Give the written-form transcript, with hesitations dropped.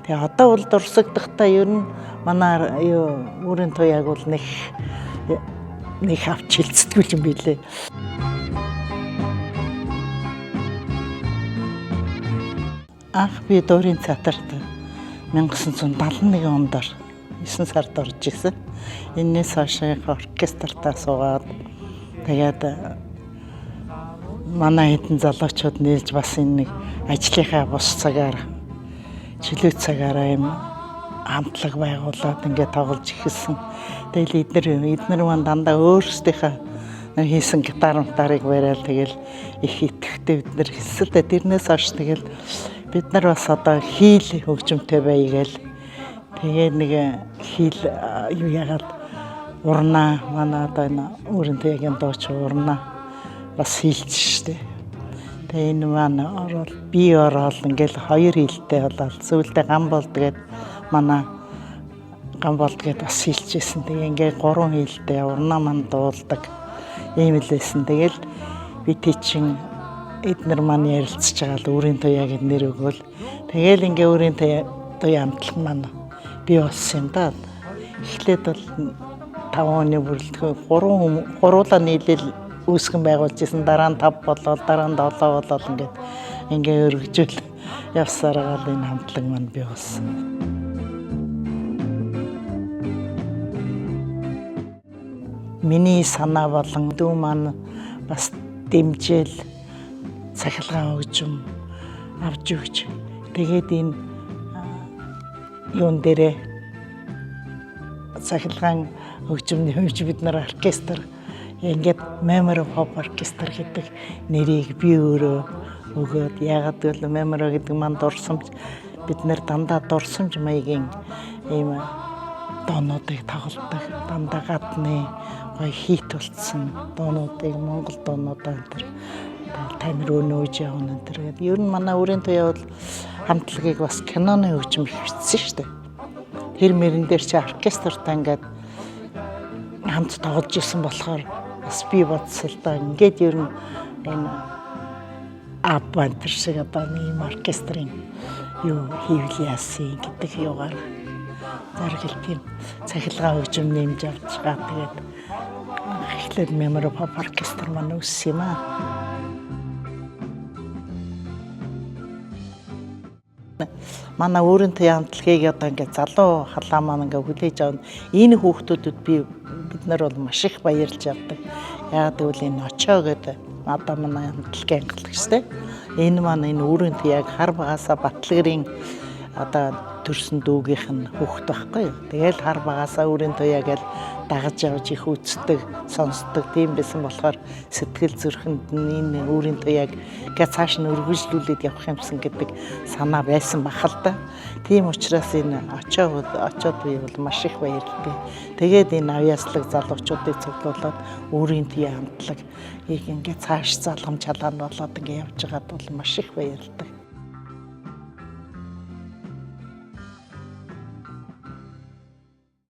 Тэгээ одоо бол дурсагдахтаа ер нь манай өөрийн туяаг бол нэг авч хилцдэггүй юм билээ. Анх би Дөрийн театрт 1971 онд 9 сард орж ирсэн. Энээс хойш оркестртаа суугаад тэгээд манай хэдэн залуучууд нээлж бас энэ нэг ажлынхаа бус цагаар чөлөө цагаараа юм хамтлаг байгуулад ингээд тоглож эхэлсэн. Тэгэл эднэр маань дандаа өөрсдийнхээ хийсэн гитарыг бариад тэгэл их итгэвтэй бид нар хэлсэн. Тэрнээс хойш тэгэл бид нар бас одоо хийл хөгжимтэй бай гээл. Тэгээ нэг хийл юу яагаад урнаа манай одоо энэ өөрийн туяагийн дууч урнаа бас хийлж штэ. Тэгээ энэ маань би ороод ингээл хоёр хийлтэй болоод сүүлдээ гам болдгээд манай гам болдгээд бас хийлжсэн. Тэгээ ингээ 3 хийлтэй урнаа маань дуулдаг ийм л байсан. Тэгэл би тийчин эднэр маань ярилцж байгаа л өөрийн туяагийн нэр өгөөл. Тэгээл ингээ өөрийн туяа амтлах маань би болсон юм да. Эхлээд бол 5 оны бүрэлдэхүүн 3 гуруула нийлээл үүсгэн байгуулж исэн. Дараа нь 5 болоод дараа нь 7 болоод ингээ өргөжөл явсараа энэ хамтлаг маань бий болсон. Миний санаа болон дүү маань бас дэмжээл цахилгаан хөгжим авч өгч тэгээд энэ юун дээрээ цахилгаан хөгжимний хөвж бид нар оркестр ингээд Memory of Hope оркестр гэдэг нэрийг би өөрөө өгөөд яагаад гэвэл Memory гэдэг маань дурсамж бид нар дандаа дурсамж маягийн ийм доонуудыг тоглодог дандаа гадны гоё хийт болцсон доонуудыг Монгол доонуудаа энэ тамир өнөөж явна энэ. Ер нь манай өөрийн туяа бол хамтлагийг бас киноны хөгжим бичсэн шүү дээ. Тэр мөрөн дээр чи оркестртаа ингээд хамт тоглож исэн болохоор бас би бодсоо л да ингээд ер нь энэ апантер шиг одоо ийм оркестрийн юу хийвэл яасан гэдэг юугаар заргал тийм цахилгаан хөгжим нэмж авч байгаа. Тэгээд эхлээд Memory of Hope оркестр маань үүссэн юм аа. Манай өөрийн туяа хамтлагийг одоо ингээд залуу халаа маань ингээд хүлээж авна. Энэ хүүхдүүдэд бид нар бол маш их баярлж явдаг. Яагаад гэвэл энэ очоо гэдэг одоо манай хамтлагийн англагчтай. Энэ маань энэ өөрийн туяаг хар багасаа Батлагэрийн одоо төрсөн дүүгийнх нь хүүхд байхгүй. Тэгэл хар багасаа өөрийн туяа гэж дагаж явж их үздэг, сонсдог тийм байсан болохоор сэтгэл зүрхэнд энэ өөрийн туяаг гэ цааш нь өргөжлүүлээд явах юмсан гэдэг санаа байсан бахал та. Тийм учраас энэ очоод би бол маш их баярлалаа. Тэгээд энэ авьяаслаг залуучуудыг цуглуулад өөрийн туяа хамтлаг ингээ цааш залгамж халаан болоод ингээ явж байгаад бол маш их баярлалаа.